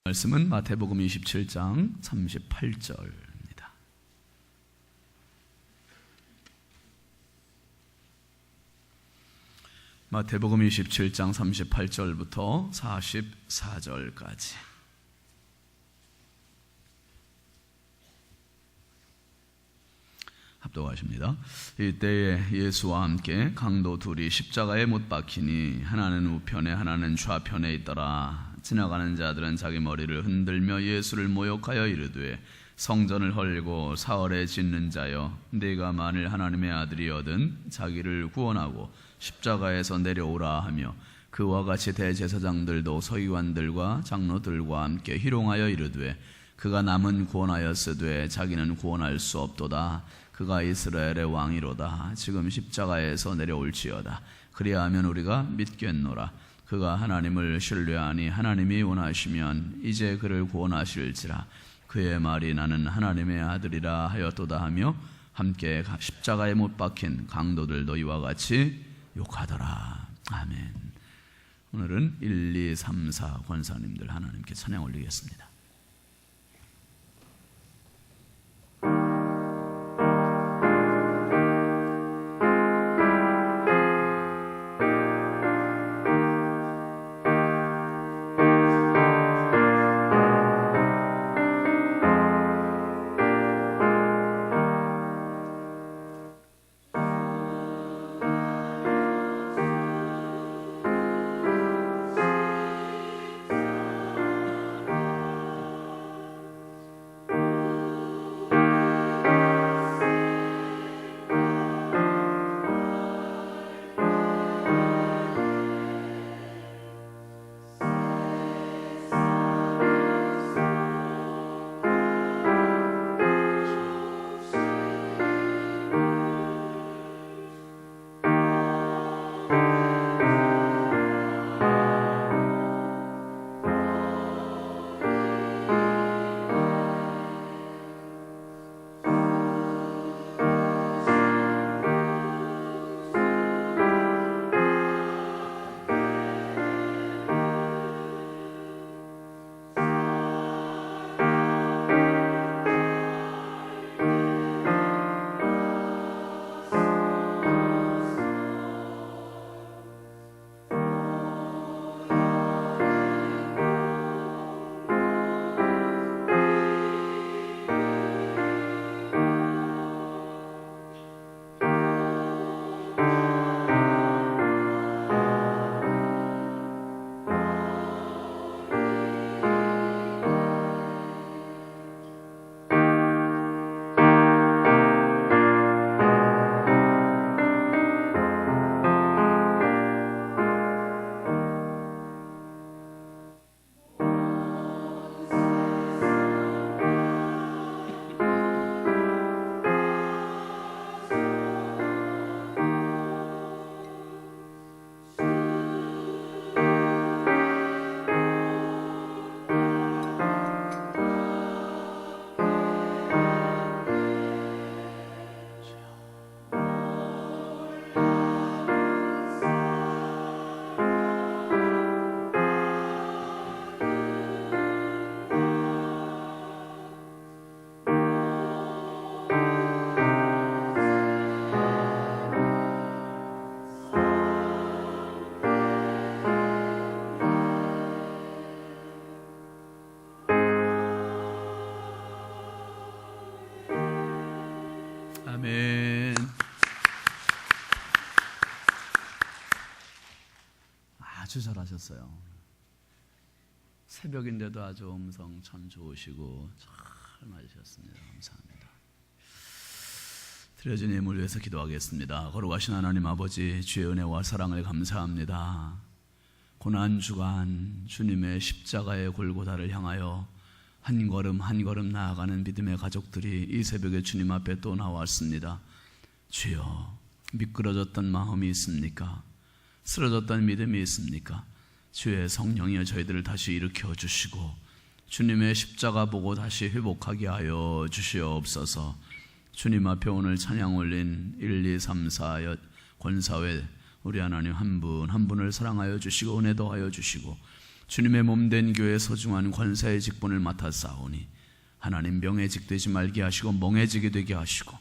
말씀은 마태복음 27장 38절입니다. 마태복음 27장 38절부터 44절까지. 합독하십니다. 이때에 예수와 함께 강도 둘이 십자가에 못 박히니 하나는 우편에 하나는 좌편에 있더라. 지나가는 자들은 자기 머리를 흔들며 예수를 모욕하여 이르되 성전을 헐고 사흘에 짓는 자여, 네가 만일 하나님의 아들이거든 자기를 구원하고 십자가에서 내려오라 하며, 그와 같이 대제사장들도 서기관들과 장로들과 함께 희롱하여 이르되 그가 남은 구원하였으되 자기는 구원할 수 없도다. 그가 이스라엘의 왕이로다. 지금 십자가에서 내려올지어다. 그리하면 우리가 믿겠노라. 그가 하나님을 신뢰하니 하나님이 원하시면 이제 그를 구원하실지라. 그의 말이 나는 하나님의 아들이라 하였도다 하며 함께 십자가에 못 박힌 강도들도 이와 같이 욕하더라. 아멘. 오늘은 1, 2, 3, 4 권사님들 하나님께 찬양 올리겠습니다. 아멘. 아주 잘하셨어요. 새벽인데도 아주 음성 참 좋으시고 잘 맞으셨습니다. 감사합니다. 드려진 예물 위해서 기도하겠습니다. 거룩하신 하나님 아버지, 주의 은혜와 사랑을 감사합니다. 고난주간 주님의 십자가의 골고다를 향하여 한 걸음 한 걸음 나아가는 믿음의 가족들이 이 새벽에 주님 앞에 또 나왔습니다. 주여, 미끄러졌던 마음이 있습니까? 쓰러졌던 믿음이 있습니까? 주의 성령이여 저희들을 다시 일으켜 주시고 주님의 십자가 보고 다시 회복하게 하여 주시옵소서. 주님 앞에 오늘 찬양 올린 1, 2, 3, 4 권사회 우리 하나님 한 분 한 분을 사랑하여 주시고 은혜도 하여 주시고 주님의 몸된 교회의 소중한 권사의 직분을 맡아 싸우니 하나님 명예직 되지 말게 하시고 멍해지게 되게 하시고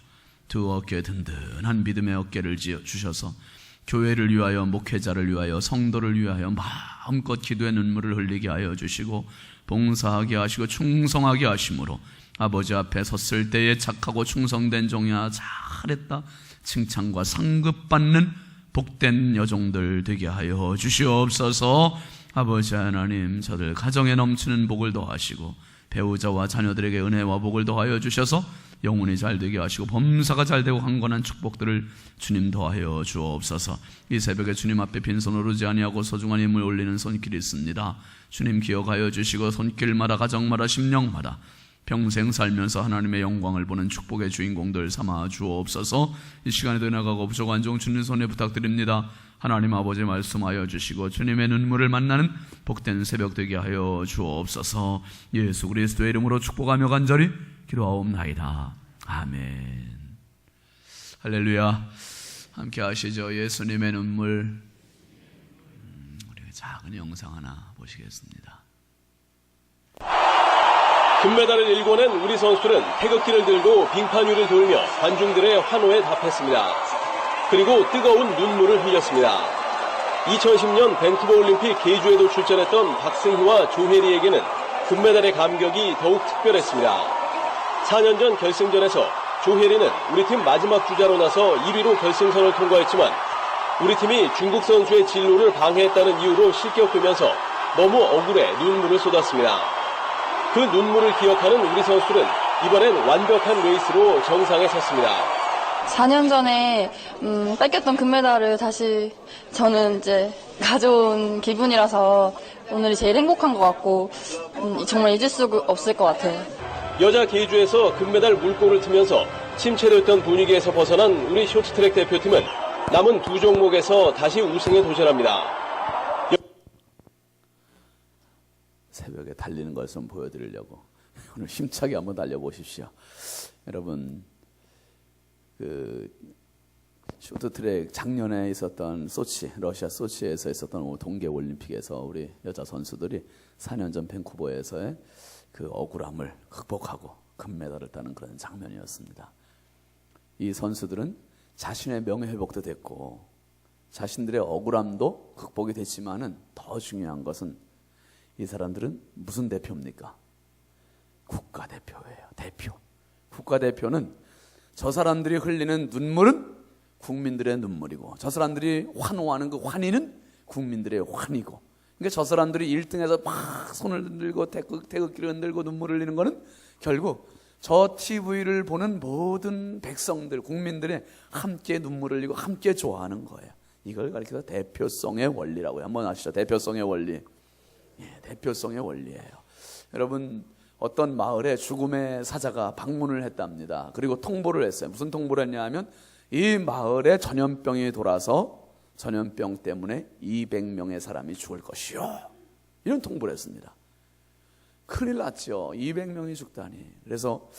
두 어깨 든든한 믿음의 어깨를 주셔서 교회를 위하여, 목회자를 위하여, 성도를 위하여 마음껏 기도의 눈물을 흘리게 하여 주시고 봉사하게 하시고 충성하게 하심으로 아버지 앞에 섰을 때에 착하고 충성된 종이야 잘했다 칭찬과 상급받는 복된 여종들 되게 하여 주시옵소서. 아버지 하나님, 저들 가정에 넘치는 복을 더하시고 배우자와 자녀들에게 은혜와 복을 더하여 주셔서 영혼이 잘 되게 하시고 범사가 잘 되고 강건한 축복들을 주님 더하여 주옵소서. 이 새벽에 주님 앞에 빈손으로 오르지 아니하고 소중한 힘을 올리는 손길이 있습니다. 주님 기억하여 주시고 손길마다, 가정마다, 심령마다 평생 살면서 하나님의 영광을 보는 축복의 주인공들 삼아 주옵소서. 이 시간에도 나가고 부족한 종 주님 손에 부탁드립니다. 하나님 아버지 말씀하여 주시고 주님의 눈물을 만나는 복된 새벽 되게 하여 주옵소서. 예수 그리스도의 이름으로 축복하며 간절히 기도하옵나이다. 아멘. 할렐루야. 함께 하시죠. 예수님의 눈물. 우리 작은 영상 하나 보시겠습니다. 금메달을 일궈낸 우리 선수들은 태극기를 들고 빙판위를 돌며 관중들의 환호에 답했습니다. 그리고 뜨거운 눈물을 흘렸습니다. 2010년 밴쿠버 올림픽 계주에도 출전했던 박승희와 조혜리에게는 금메달의 감격이 더욱 특별했습니다. 4년 전 결승전에서 조혜리는 우리 팀 마지막 주자로 나서 1위로 결승선을 통과했지만 우리 팀이 중국 선수의 진로를 방해했다는 이유로 실격되면서 너무 억울해 눈물을 쏟았습니다. 그 눈물을 기억하는 우리 선수들은 이번엔 완벽한 레이스로 정상에 섰습니다. 4년 전에 뺏겼던 금메달을 다시 저는 이제 가져온 기분이라서 오늘이 제일 행복한 것 같고 정말 잊을 수 없을 것 같아요. 여자 계주에서 금메달 물꼬를 트면서 침체됐던 분위기에서 벗어난 우리 쇼트트랙 대표팀은 남은 두 종목에서 다시 우승에 도전합니다. 새벽에 달리는 걸 좀 보여드리려고 오늘 힘차게 한번 달려보십시오. 여러분, 쇼트트랙 작년에 있었던 소치, 러시아 소치에서 있었던 동계올림픽에서 우리 여자 선수들이 4년 전 밴쿠버에서의 그 억울함을 극복하고 금메달을 따는 그런 장면이었습니다. 이 선수들은 자신의 명예회복도 됐고 자신들의 억울함도 극복이 됐지만은 더 중요한 것은 이 사람들은 무슨 대표입니까? 국가대표예요. 대표. 국가대표는 저 사람들이 흘리는 눈물은 국민들의 눈물이고 저 사람들이 환호하는 그 환희는 국민들의 환희고, 그러니까 저 사람들이 1등에서 막 손을 흔들고 태극기를 흔들고 눈물을 흘리는 거는 결국 저 TV를 보는 모든 백성들, 국민들의 함께 눈물을 흘리고 함께 좋아하는 거예요. 이걸 가리켜서 대표성의 원리라고요. 한번 아시죠? 대표성의 원리. 예, 대표성의 원리예요. 여러분, 어떤 마을에 죽음의 사자가 방문을 했답니다. 그리고 통보를 했어요. 무슨 통보를 했냐 하면 이 마을에 전염병이 돌아서 전염병 때문에 200명의 사람이 죽을 것이요, 이런 통보를 했습니다. 큰일 났죠. 200명이 죽다니. 그래서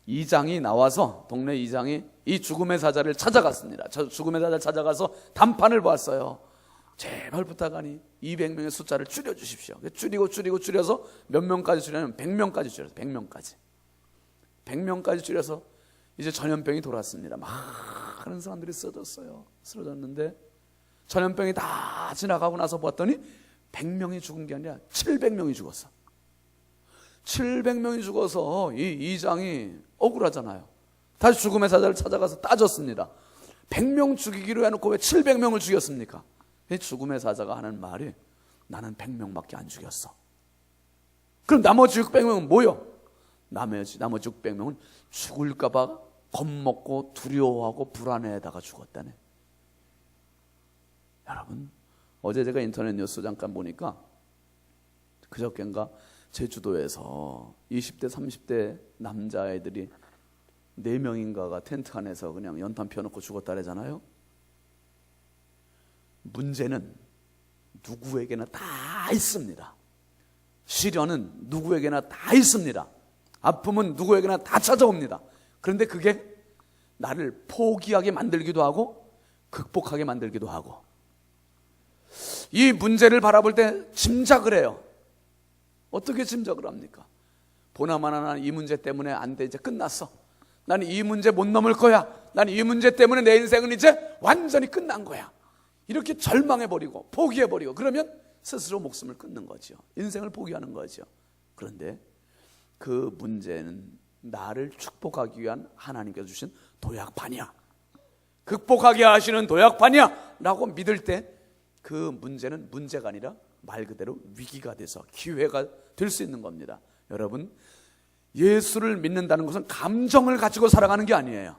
이장이 나와서, 동네 이장이 이 죽음의 사자를 찾아갔습니다. 죽음의 사자를 찾아가서 단판을 봤어요. 제발 부탁하니 200명의 숫자를 줄여주십시오. 줄여서 몇 명까지 줄여냐면 100명까지 줄여서 100명까지 줄여서 이제 전염병이 돌았습니다. 많은 사람들이 쓰러졌는데 전염병이 다 지나가고 나서 봤더니 100명이 죽은 게 아니라 700명이 죽었어. 700명이 죽어서 이 이장이 억울하잖아요. 다시 죽음의 사자를 찾아가서 따졌습니다. 100명 죽이기로 해놓고 왜 700명을 죽였습니까? 죽음의 사자가 하는 말이, 나는 100명밖에 안 죽였어. 그럼 나머지 600명은 뭐요? 나머지 600명은 죽을까 봐 겁먹고 두려워하고 불안해하다가 죽었다네. 여러분, 어제 제가 인터넷 뉴스 잠깐 보니까 그저께인가 제주도에서 20대 30대 남자애들이 4명인가가 텐트 안에서 그냥 연탄 펴놓고 죽었다래잖아요. 문제는 누구에게나 다 있습니다. 시련은 누구에게나 다 있습니다. 아픔은 누구에게나 다 찾아옵니다. 그런데 그게 나를 포기하게 만들기도 하고 극복하게 만들기도 하고, 이 문제를 바라볼 때 짐작을 해요. 어떻게 짐작을 합니까? 보나마나 나는 이 문제 때문에 안 돼, 이제 끝났어. 나는 이 문제 못 넘을 거야. 나는 이 문제 때문에 내 인생은 이제 완전히 끝난 거야. 이렇게 절망해버리고 포기해버리고 그러면 스스로 목숨을 끊는 거죠. 인생을 포기하는 거죠. 그런데 그 문제는 나를 축복하기 위한 하나님께서 주신 도약판이야, 극복하게 하시는 도약판이야 라고 믿을 때 그 문제는 문제가 아니라 말 그대로 위기가 돼서 기회가 될 수 있는 겁니다. 여러분, 예수를 믿는다는 것은 감정을 가지고 살아가는 게 아니에요.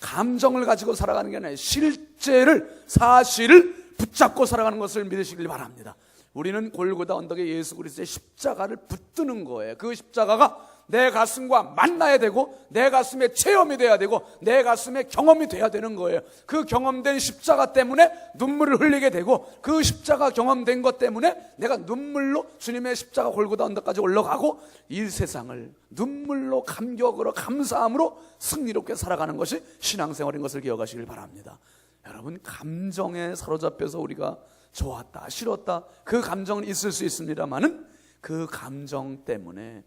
감정을 가지고 살아가는 게 아니라 실제를, 사실을 붙잡고 살아가는 것을 믿으시길 바랍니다. 우리는 골고다 언덕에 예수 그리스도의 십자가를 붙드는 거예요. 그 십자가가 내 가슴과 만나야 되고 내 가슴에 체험이 돼야 되고 내 가슴에 경험이 돼야 되는 거예요. 그 경험된 십자가 때문에 눈물을 흘리게 되고 그 십자가 경험된 것 때문에 내가 눈물로 주님의 십자가 골고다 언덕까지 올라가고 이 세상을 눈물로, 감격으로, 감사함으로 승리롭게 살아가는 것이 신앙생활인 것을 기억하시길 바랍니다. 여러분, 감정에 사로잡혀서 우리가 좋았다, 싫었다, 그 감정은 있을 수 있습니다만은 그 감정 때문에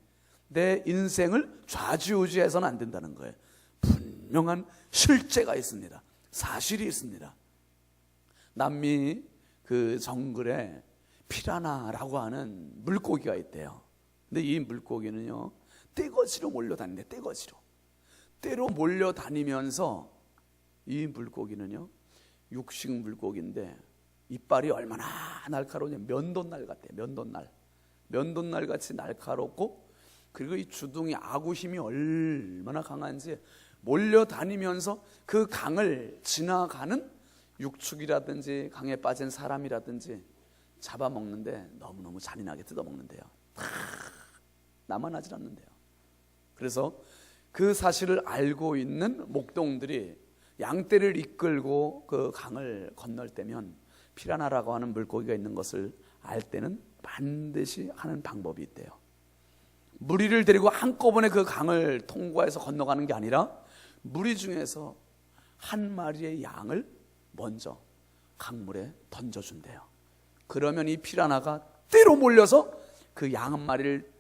내 인생을 좌지우지해서는 안 된다는 거예요. 분명한 실제가 있습니다. 사실이 있습니다. 남미 그 정글에 피라나라고 하는 물고기가 있대요. 근데 이 물고기는요, 떼거지로 몰려다니는데, 떼로 몰려다니면서 이 물고기는요, 육식 물고기인데 이빨이 얼마나 날카로우냐, 면도날 같아요. 면도날 같이 날카롭고, 그리고 이 주둥이 아구 힘이 얼마나 강한지 몰려다니면서 그 강을 지나가는 육축이라든지 강에 빠진 사람이라든지 잡아먹는데 너무너무 잔인하게 뜯어먹는데요. 나만 하질 않는데요. 그래서 그 사실을 알고 있는 목동들이 양떼를 이끌고 그 강을 건널 때면 피라나라고 하는 물고기가 있는 것을 알 때는 반드시 하는 방법이 있대요. 무리를 데리고 한꺼번에 그 강을 통과해서 건너가는 게 아니라 무리 중에서 한 마리의 양을 먼저 강물에 던져준대요. 그러면 이 피라나가 떼로 몰려서 그 양 한 마리를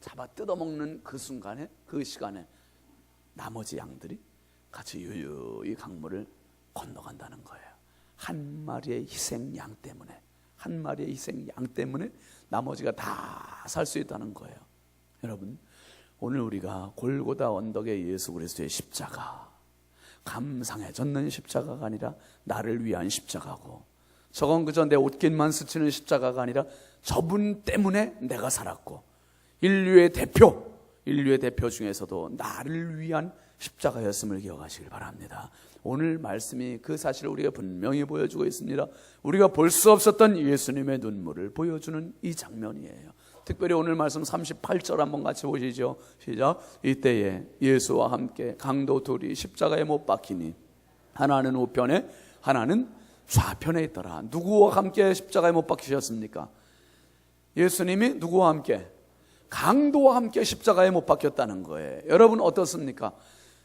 잡아 뜯어먹는 그 순간에, 그 시간에 나머지 양들이 같이 유유히 강물을 건너간다는 거예요. 한 마리의 희생 양 때문에 나머지가 다 살 수 있다는 거예요. 여러분, 오늘 우리가 골고다 언덕의 예수 그리스도의 십자가, 감상에 젖는 십자가가 아니라 나를 위한 십자가고, 저건 그저 내 옷깃만 스치는 십자가가 아니라 저분 때문에 내가 살았고, 인류의 대표 중에서도 나를 위한 십자가였음을 기억하시길 바랍니다. 오늘 말씀이 그 사실을 우리가 분명히 보여주고 있습니다. 우리가 볼 수 없었던 예수님의 눈물을 보여주는 이 장면이에요. 특별히 오늘 말씀 38절 한번 같이 보시죠. 시작. 이때에 예수와 함께 강도 둘이 십자가에 못 박히니 하나는 우편에 하나는 좌편에 있더라. 누구와 함께 십자가에 못 박히셨습니까? 예수님이 누구와 함께? 강도와 함께 십자가에 못 박혔다는 거예요. 여러분 어떻습니까?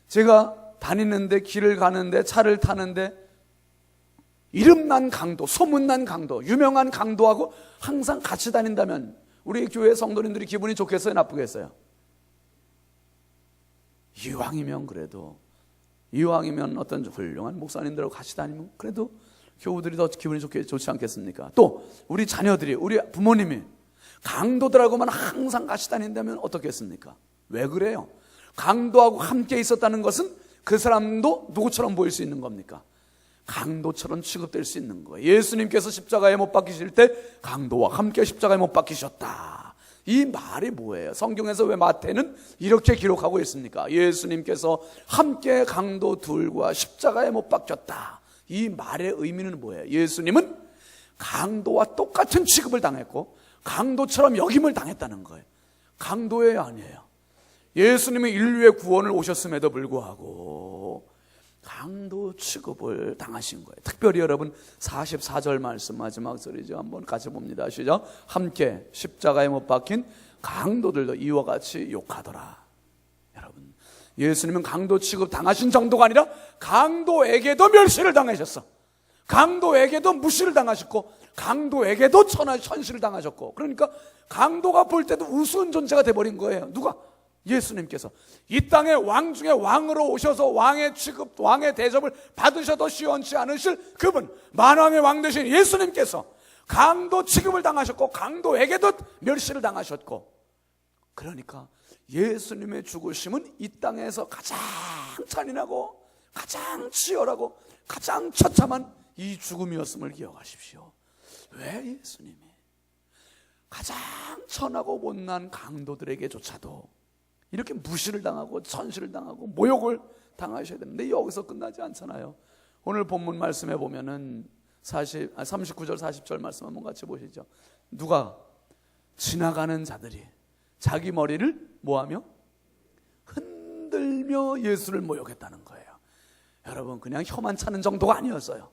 제가 다니는데, 길을 가는데, 차를 타는데 이름난 강도, 소문난 강도, 유명한 강도하고 항상 같이 다닌다면 우리 교회 성도님들이 기분이 좋겠어요, 나쁘겠어요? 이왕이면 어떤 훌륭한 목사님들하고 같이 다니면 그래도 교우들이 더 기분이 좋지 않겠습니까? 또 우리 자녀들이, 우리 부모님이 강도들하고만 항상 같이 다닌다면 어떻겠습니까? 왜 그래요? 강도하고 함께 있었다는 것은 그 사람도 누구처럼 보일 수 있는 겁니까? 강도처럼 취급될 수 있는 거예요. 예수님께서 십자가에 못 박히실 때 강도와 함께 십자가에 못 박히셨다. 이 말이 뭐예요? 성경에서 왜 마태는 이렇게 기록하고 있습니까? 예수님께서 함께 강도 둘과 십자가에 못 박혔다. 이 말의 의미는 뭐예요? 예수님은 강도와 똑같은 취급을 당했고 강도처럼 여김을 당했다는 거예요. 강도예요, 아니에요? 예수님은 인류의 구원을 오셨음에도 불구하고 강도 취급을 당하신 거예요. 특별히 여러분 44절 말씀 마지막 절이죠. 한번 같이 봅니다. 시작. 함께 십자가에 못 박힌 강도들도 이와 같이 욕하더라. 여러분, 예수님은 강도 취급 당하신 정도가 아니라 강도에게도 멸시를 당하셨어. 강도에게도 무시를 당하셨고 강도에게도 천실을 당하셨고, 그러니까 강도가 볼 때도 우스운 존재가 돼버린 거예요. 누가? 예수님께서 이 땅에 왕 중에 왕으로 오셔서 왕의 취급, 왕의 대접을 받으셔도 시원치 않으실 그분, 만왕의 왕 되신 예수님께서 강도 취급을 당하셨고 강도에게도 멸시를 당하셨고, 그러니까 예수님의 죽으심은 이 땅에서 가장 잔인하고 가장 치열하고 가장 처참한 이 죽음이었음을 기억하십시오. 왜 예수님이 가장 천하고 못난 강도들에게조차도 이렇게 무시를 당하고 천시를 당하고 모욕을 당하셔야 되는데 여기서 끝나지 않잖아요. 오늘 본문 말씀에 보면은 39절 40절 말씀 한번 같이 보시죠. 누가? 지나가는 자들이 자기 머리를 뭐하며? 흔들며 예수를 모욕했다는 거예요. 여러분, 그냥 혀만 차는 정도가 아니었어요.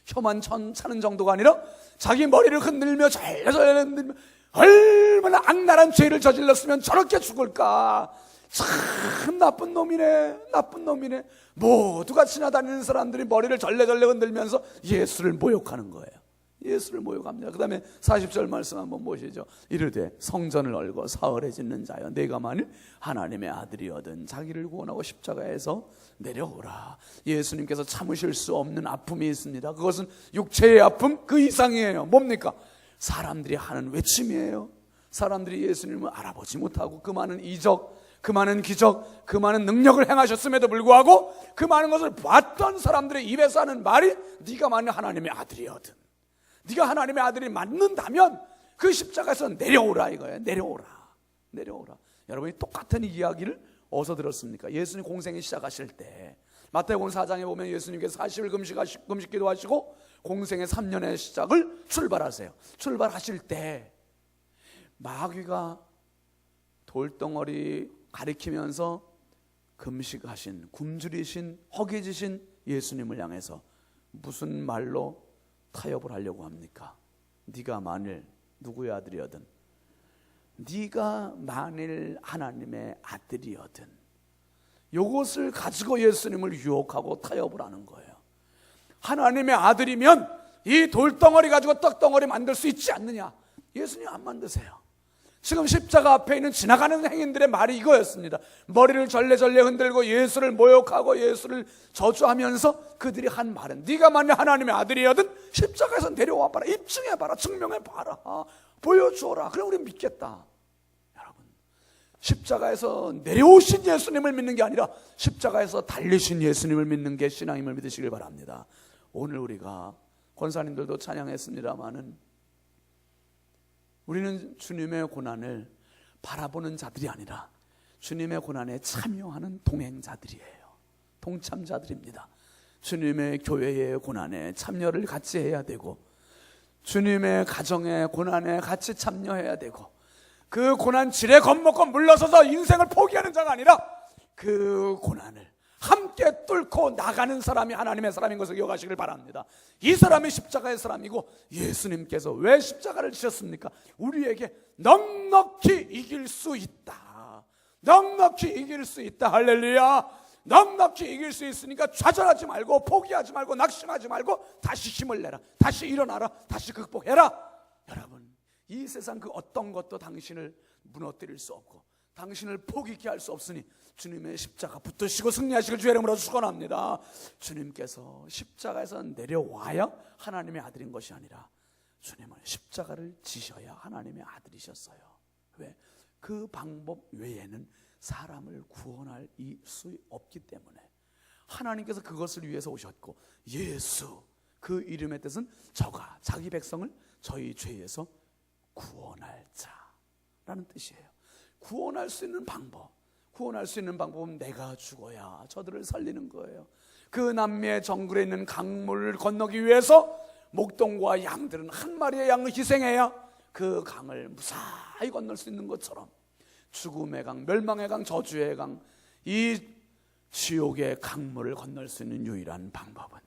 혀만 차는 정도가 아니라 자기 머리를 흔들며 잘잘 흔들며, 얼마나 악랄한 죄를 저질렀으면 저렇게 죽을까, 참 나쁜 놈이네, 나쁜 놈이네. 모두가 지나다니는 사람들이 머리를 절레절레 흔들면서 예수를 모욕하는 거예요. 예수를 모욕합니다. 그 다음에 40절 말씀 한번 보시죠. 이르되 성전을 얼고 사흘에 짓는 자여, 내가 만일 하나님의 아들이거든 자기를 구원하고 십자가에서 내려오라. 예수님께서 참으실 수 없는 아픔이 있습니다. 그것은 육체의 아픔 그 이상이에요. 뭡니까? 사람들이 하는 외침이에요. 사람들이 예수님을 알아보지 못하고 그 많은 이적, 그 많은 기적, 그 많은 능력을 행하셨음에도 불구하고 그 많은 것을 봤던 사람들의 입에서 하는 말이, 네가 만일 하나님의 아들이거든, 네가 하나님의 아들이 맞는다면 그 십자가에서 내려오라 이거예요. 내려오라, 내려오라. 여러분이 똑같은 이야기를 어디서 들었습니까? 예수님 공생이 시작하실 때 마태복음 4장에 보면 예수님께서 40일 금식 기도하시고 공생의 3년의 시작을 출발하세요. 출발하실 때 마귀가 돌덩어리 가리키면서 금식하신, 굶주리신, 허기지신 예수님을 향해서 무슨 말로 타협을 하려고 합니까? 네가 만일 누구의 아들이거든, 네가 만일 하나님의 아들이거든, 이것을 가지고 예수님을 유혹하고 타협을 하는 거예요. 하나님의 아들이면 이 돌덩어리 가지고 떡덩어리 만들 수 있지 않느냐? 예수님 안 만드세요. 지금 십자가 앞에 있는 지나가는 행인들의 말이 이거였습니다. 머리를 절레절레 흔들고 예수를 모욕하고 예수를 저주하면서 그들이 한 말은, 네가 만약 하나님의 아들이거든 십자가에서 내려와 봐라, 입증해 봐라, 증명해 봐라, 보여주어라, 그럼 우리 믿겠다. 여러분, 십자가에서 내려오신 예수님을 믿는 게 아니라 십자가에서 달리신 예수님을 믿는 게 신앙임을 믿으시길 바랍니다. 오늘 우리가 권사님들도 찬양했습니다마는 우리는 주님의 고난을 바라보는 자들이 아니라 주님의 고난에 참여하는 동행자들이에요. 동참자들입니다. 주님의 교회의 고난에 참여를 같이 해야 되고, 주님의 가정의 고난에 같이 참여해야 되고, 그 고난 지레 겁먹고 물러서서 인생을 포기하는 자가 아니라 그 고난을 함께 뚫고 나가는 사람이 하나님의 사람인 것을 기억하시길 바랍니다. 이 사람이 십자가의 사람이고, 예수님께서 왜 십자가를 지셨습니까? 우리에게 넉넉히 이길 수 있다, 넉넉히 이길 수 있다. 할렐루야. 넉넉히 이길 수 있으니까 좌절하지 말고 포기하지 말고 낙심하지 말고 다시 힘을 내라, 다시 일어나라, 다시 극복해라. 여러분, 이 세상 그 어떤 것도 당신을 무너뜨릴 수 없고 당신을 포기케 할 수 없으니 주님의 십자가 붙드시고 승리하시길 주의 이름으로 축원합니다. 주님께서 십자가에서 내려와야 하나님의 아들인 것이 아니라 주님은 십자가를 지셔야 하나님의 아들이셨어요. 왜? 그 방법 외에는 사람을 구원할 수 없기 때문에 하나님께서 그것을 위해서 오셨고, 예수 그 이름의 뜻은 저가 자기 백성을 저희 죄에서 구원할 자라는 뜻이에요. 구원할 수 있는 방법, 구원할 수 있는 방법은 내가 죽어야 저들을 살리는 거예요. 그 남미의 정글에 있는 강물을 건너기 위해서 목동과 양들은 한 마리의 양을 희생해야 그 강을 무사히 건널 수 있는 것처럼 죽음의 강, 멸망의 강, 저주의 강, 이 지옥의 강물을 건널 수 있는 유일한 방법은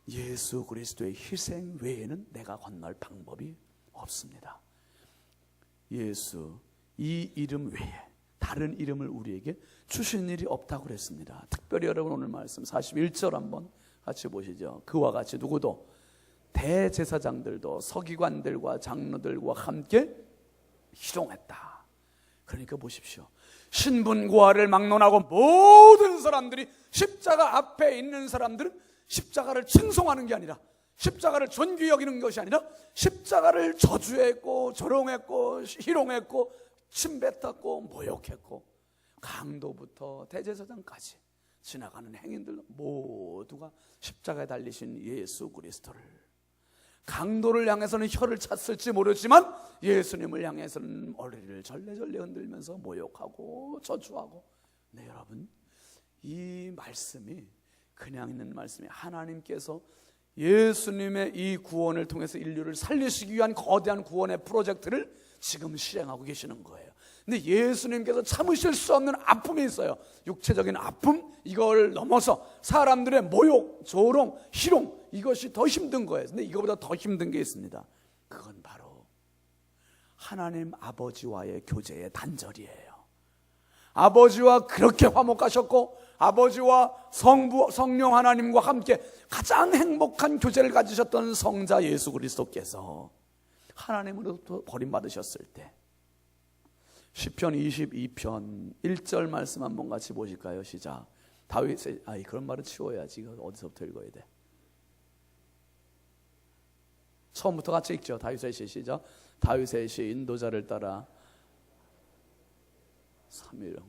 예수 그리스도의 희생 외에는 내가 건널 방법이 없습니다. 예수 이 이름 외에 다른 이름을 우리에게 주신 일이 없다고 그랬습니다. 특별히 여러분 오늘 말씀 41절 한번 같이 보시죠. 그와 같이 누구도 대제사장들도 서기관들과 장로들과 함께 희롱했다. 그러니까 보십시오. 신분고하를 막론하고 모든 사람들이, 십자가 앞에 있는 사람들은 십자가를 칭송하는 게 아니라, 십자가를 존귀히 여기는 것이 아니라 십자가를 저주했고 조롱했고 희롱했고 침뱉었고 모욕했고, 강도부터 대제사장까지 지나가는 행인들 모두가 십자가에 달리신 예수 그리스도를, 강도를 향해서는 혀를 찼을지 모르지만 예수님을 향해서는 머리를 절레절레 흔들면서 모욕하고 저주하고. 네, 여러분, 이 말씀이 그냥 있는 말씀이 하나님께서 예수님의 이 구원을 통해서 인류를 살리시기 위한 거대한 구원의 프로젝트를 지금 실행하고 계시는 거예요. 근데 예수님께서 참으실 수 없는 아픔이 있어요. 육체적인 아픔, 이걸 넘어서 사람들의 모욕, 조롱, 희롱, 이것이 더 힘든 거예요. 근데 이거보다 더 힘든 게 있습니다. 그건 바로 하나님 아버지와의 교제의 단절이에요. 아버지와 그렇게 화목하셨고, 아버지와 성부, 성령 하나님과 함께 가장 행복한 교제를 가지셨던 성자 예수 그리스도께서 하나님으로부터 버림받으셨을 때, 시편 22편 1절 말씀 한번 같이 보실까요? 시작. 다윗의, 그런 말은 치워야지. 이거 어디서부터 읽어야 돼? 처음부터 같이 읽죠. 다윗의 시. 시작. 다윗의 시, 인도자를 따라 3일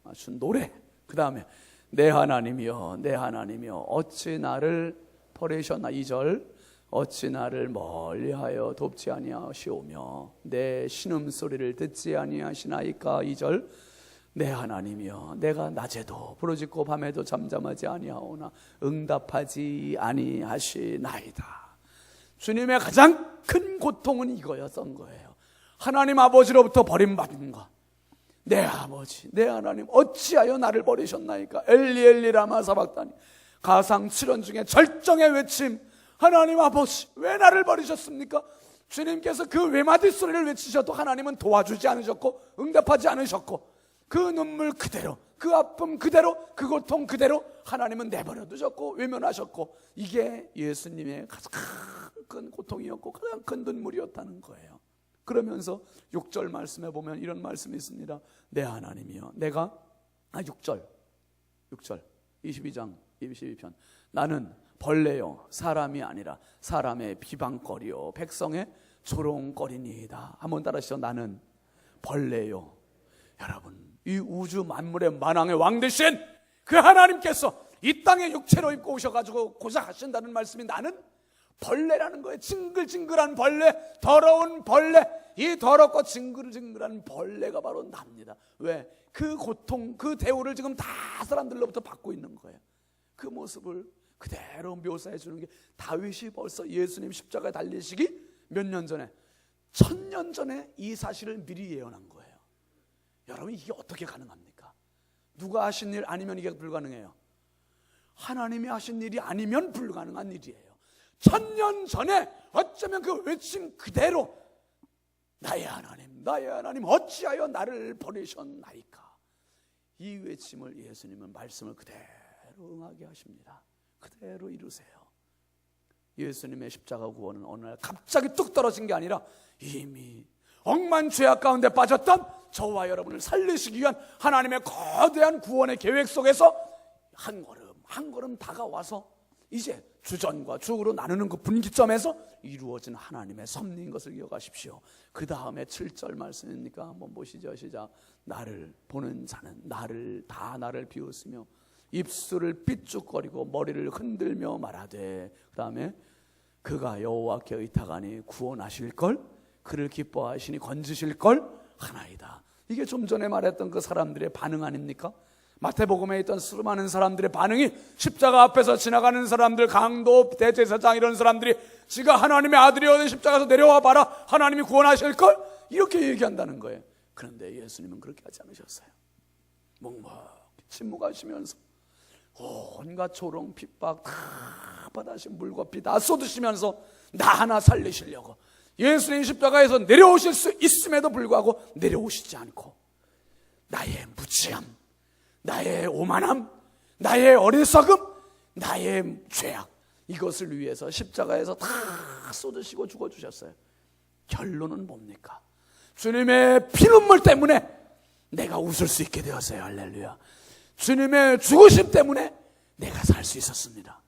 맞춘 노래. 그 다음에 내 하나님이여, 내 하나님이여, 어찌 나를 버리셨나. 2절. 어찌 나를 멀리하여 돕지 아니하시오며 내 신음소리를 듣지 아니하시나이까. 2절. 내 하나님이여, 내가 낮에도 부르짖고 밤에도 잠잠하지 아니하오나 응답하지 아니하시나이다. 주님의 가장 큰 고통은 이거였던 거예요. 하나님 아버지로부터 버림받은 것. 내 아버지, 내 하나님, 어찌하여 나를 버리셨나이까. 엘리 엘리 라마 사박다니. 가상 7원 중에 절정의 외침, 하나님 아버지, 왜 나를 버리셨습니까? 주님께서 그 외마디 소리를 외치셔도 하나님은 도와주지 않으셨고 응답하지 않으셨고, 그 눈물 그대로, 그 아픔 그대로, 그 고통 그대로 하나님은 내버려 두셨고 외면하셨고, 이게 예수님의 가장 큰 고통이었고 가장 큰 눈물이었다는 거예요. 그러면서 6절 말씀에 보면 이런 말씀이 있습니다. 내 하나님이여, 내가 6절 22장 22편. 나는 벌레요 사람이 아니라 사람의 비방거리요 백성의 조롱거리니이다. 한번 따라하시죠. 나는 벌레요. 여러분, 이 우주 만물의 만왕의 왕 되신 그 하나님께서 이 땅에 육체로 입고 오셔가지고 고생하신다는 말씀이 나는 벌레라는 거예요. 징글징글한 벌레, 더러운 벌레. 이 더럽고 징글징글한 벌레가 바로 납니다. 왜? 그 고통, 그 대우를 지금 다 사람들로부터 받고 있는 거예요. 그 모습을 그대로 묘사해 주는 게, 다윗이 벌써 예수님 십자가에 달리시기 몇 년 전에, 1000년 전에 이 사실을 미리 예언한 거예요. 여러분, 이게 어떻게 가능합니까? 누가 하신 일 아니면 이게 불가능해요. 하나님이 하신 일이 아니면 불가능한 일이에요. 1000년 전에 어쩌면 그 외침 그대로, 나의 하나님, 나의 하나님, 어찌하여 나를 버리셨나이까. 이 외침을 예수님은 말씀을 그대로 응하게 하십니다. 그대로 이루세요. 예수님의 십자가 구원은 어느 날 갑자기 뚝 떨어진 게 아니라 이미 억만 죄악 가운데 빠졌던 저와 여러분을 살리시기 위한 하나님의 거대한 구원의 계획 속에서 한 걸음 한 걸음 다가와서 이제 주전과 주으로 나누는 그 분기점에서 이루어진 하나님의 섭리인 것을 기억하십시오. 그 다음에 7절 말씀이니까 한번 보시죠. 시작. 나를 보는 자는 나를 비웃으며 입술을 삐죽거리고 머리를 흔들며 말하되, 그 다음에 그가 여호와께 의탁하니 구원하실걸, 그를 기뻐하시니 건지실걸 하나이다. 이게 좀 전에 말했던 그 사람들의 반응 아닙니까? 마태복음에 있던 수많은 사람들의 반응이, 십자가 앞에서 지나가는 사람들, 강도, 대제사장, 이런 사람들이 지가 하나님의 아들이어서 십자가에서 내려와 봐라, 하나님이 구원하실걸, 이렇게 얘기한다는 거예요. 그런데 예수님은 그렇게 하지 않으셨어요. 묵묵히 침묵하시면서 온갖 조롱, 핍박 다 받아신 물과 피 다 쏟으시면서 나 하나 살리시려고 예수님 십자가에서 내려오실 수 있음에도 불구하고 내려오시지 않고, 나의 무지함, 나의 오만함, 나의 어리석음, 나의 죄악, 이것을 위해서 십자가에서 다 쏟으시고 죽어주셨어요. 결론은 뭡니까? 주님의 피눈물 때문에 내가 웃을 수 있게 되었어요. 할렐루야. 주님의 죽으심 때문에 내가 살 수 있었습니다.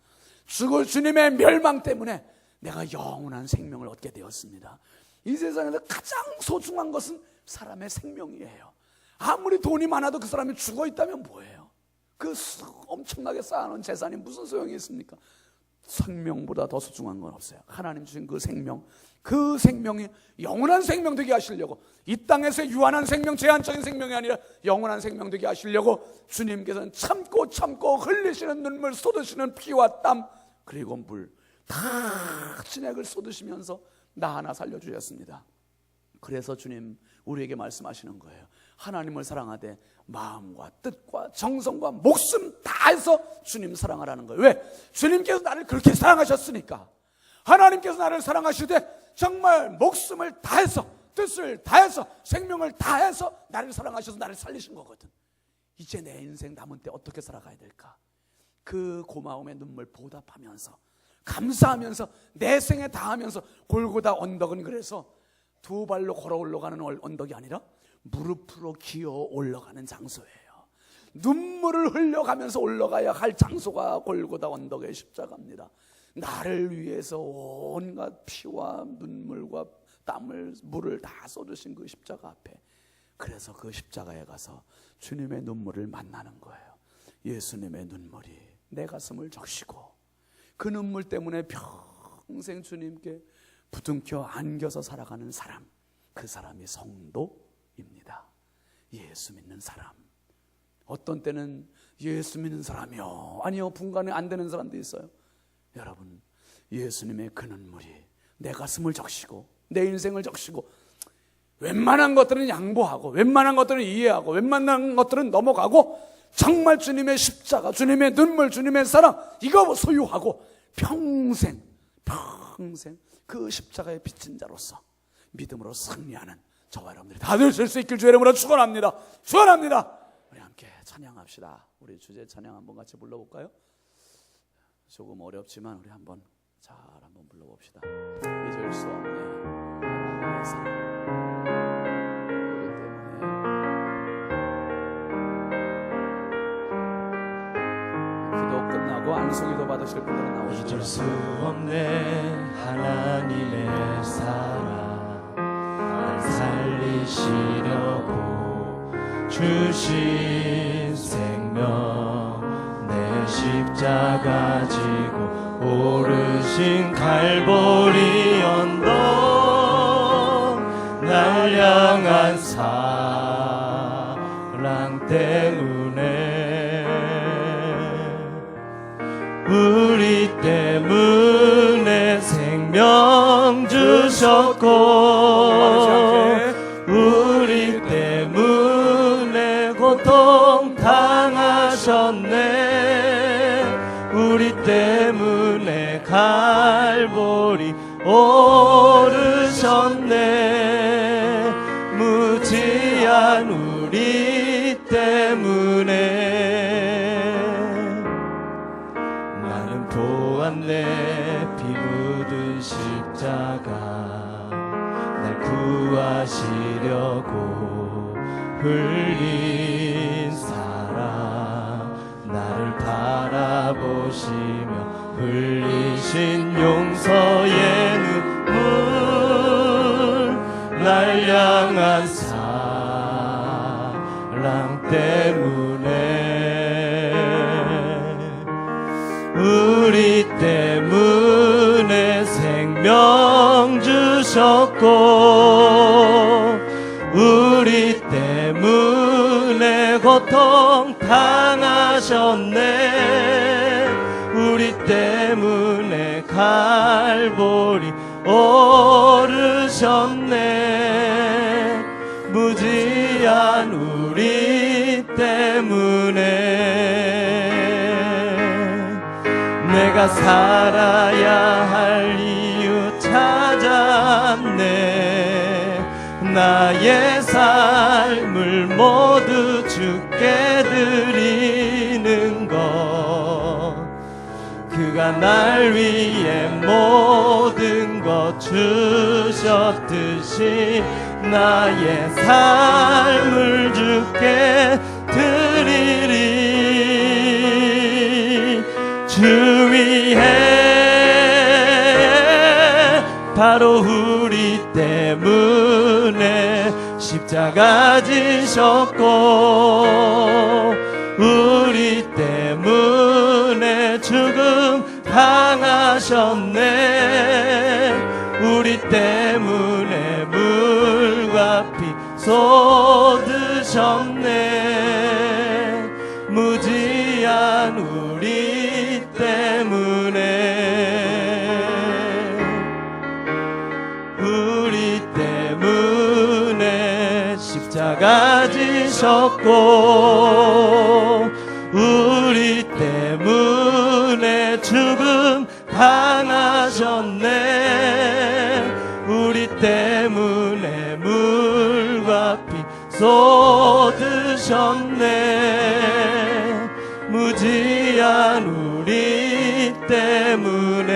주님의 멸망 때문에 내가 영원한 생명을 얻게 되었습니다. 이 세상에서 가장 소중한 것은 사람의 생명이에요. 아무리 돈이 많아도 그 사람이 죽어 있다면 뭐예요? 그 엄청나게 쌓아놓은 재산이 무슨 소용이 있습니까? 생명보다 더 소중한 건 없어요. 하나님 주신 그 생명, 그 생명이 영원한 생명 되게 하시려고, 이 땅에서의 유한한 생명, 제한적인 생명이 아니라 영원한 생명 되게 하시려고 주님께서는 참고 흘리시는 눈물, 쏟으시는 피와 땀, 그리고 물 다 진액을 쏟으시면서 나 하나 살려주셨습니다. 그래서 주님 우리에게 말씀하시는 거예요. 하나님을 사랑하되 마음과 뜻과 정성과 목숨 다해서 주님 사랑하라는 거예요. 왜? 주님께서 나를 그렇게 사랑하셨으니까. 하나님께서 나를 사랑하시되 정말 목숨을 다해서, 뜻을 다해서, 생명을 다해서 나를 사랑하셔서 나를 살리신 거거든. 이제 내 인생 남은 때 어떻게 살아가야 될까? 그 고마움의 눈물 보답하면서, 감사하면서, 내 생에 다하면서. 골고다 언덕은 그래서 두 발로 걸어 올라가는 언덕이 아니라 무릎으로 기어 올라가는 장소예요. 눈물을 흘려가면서 올라가야 할 장소가 골고다 언덕의 십자가입니다. 나를 위해서 온갖 피와 눈물과 땀을, 물을 다 쏟으신 그 십자가 앞에, 그래서 그 십자가에 가서 주님의 눈물을 만나는 거예요. 예수님의 눈물이 내 가슴을 적시고, 그 눈물 때문에 평생 주님께 부둥켜 안겨서 살아가는 사람, 그 사람이 성도입니다. 예수 믿는 사람. 어떤 때는 예수 믿는 사람이요, 아니요, 분간이 안 되는 사람도 있어요. 여러분, 예수님의 그 눈물이 내 가슴을 적시고 내 인생을 적시고, 웬만한 것들은 양보하고, 웬만한 것들은 이해하고, 웬만한 것들은 넘어가고, 정말 주님의 십자가, 주님의 눈물, 주님의 사랑, 이거 소유하고 평생 그 십자가에 비친 자로서 믿음으로 승리하는 저와 여러분들이 다 되실 수 있길 주의 이름으로 축원합니다. 축원합니다. 우리 함께 찬양합시다. 우리 주제 찬양 한번 같이 불러볼까요? 조금 어렵지만 우리 한번 잘 한번 불러봅시다. 잊을 수 없는 하나님의 사랑. 기도 끝나고 안수기도 받으실 분들은 나오시죠. 잊을 수 없네 하나님의 사랑, 날 살리시려고 주신 생명, 내 십자가 지고 오르신 갈보리 언덕, 날 향한 사랑 때문에, 우리 때문에 생명 주셨고, 우리 때문에 고통 당하셨네, 우리 때문에 갈보리 오르셨네, 무지한 우리 때문에 내 피 묻은 십자가, 날 구하시려고 흘린 사랑, 나를 바라보시며 흘리신 용서의 눈물, 날 향한 사랑 때문에, 우리 때문에 생명 주셨고, 우리 때문에 고통 당하셨네, 우리 때문에 갈보리 오르셨네, 무지한 우리 때문에 내가 살아야 할 이유 찾았네, 나의 삶을 모두 주께 드리는 것, 그가 날 위해 모든 것 주셨듯이 나의 삶을 주께 드리리. 주 위해 바로 우리 때문에 십자가 지셨고 우리 때문에 죽음 당하셨네. 우리 때문에 물과 피 쏟으셨네. 무지한 우리 때문에 우리 때문에 십자가 지셨고 우리 때문에 죽음 당하셨네. 우리 때문에 물과 피 쏟으셨네. 무지한 우리 때문에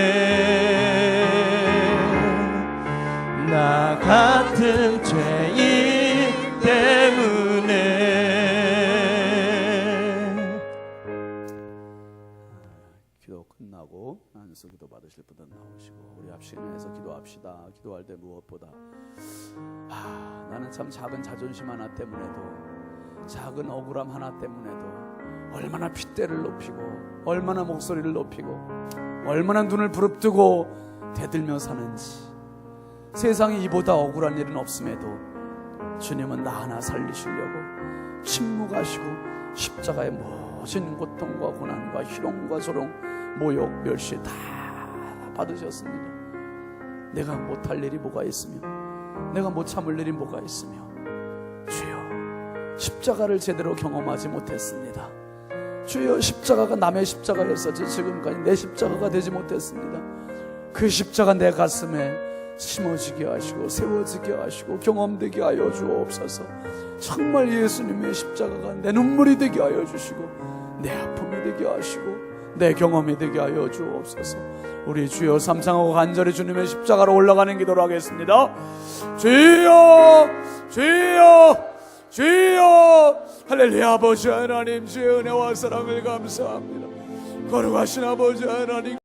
나 같은 죄인 때문에. 기도 끝나고 안수 기도 받으실 분들 나오시고 우리 합심해서 기도합시다. 기도할 때 무엇보다 나는 참 작은 자존심 하나 때문에도 작은 억울함 하나 때문에도 얼마나 핏대를 높이고 얼마나 목소리를 높이고 얼마나 눈을 부릅뜨고 대들며 사는지. 세상에 이보다 억울한 일은 없음에도 주님은 나 하나 살리시려고 침묵하시고 십자가의 모진 고통과 고난과 희롱과 조롱 모욕 멸시 다 받으셨습니다. 내가 못할 일이 뭐가 있으며 내가 못 참을 일이 뭐가 있으며 주여 십자가를 제대로 경험하지 못했습니다. 주여 십자가가 남의 십자가였었지 지금까지 내 십자가가 되지 못했습니다. 그 십자가 내 가슴에 심어지게 하시고 세워지게 하시고 경험되게 하여 주옵소서. 정말 예수님의 십자가가 내 눈물이 되게 하여 주시고 내 아픔이 되게 하시고 내 경험이 되게 하여 주옵소서. 우리 주여 삼창하고 간절히 주님의 십자가로 올라가는 기도를 하겠습니다. 주여 주여 주여 할렐루야. 아버지 하나님 주의 은혜와 사랑을 감사합니다. 거룩하신 아버지 하나님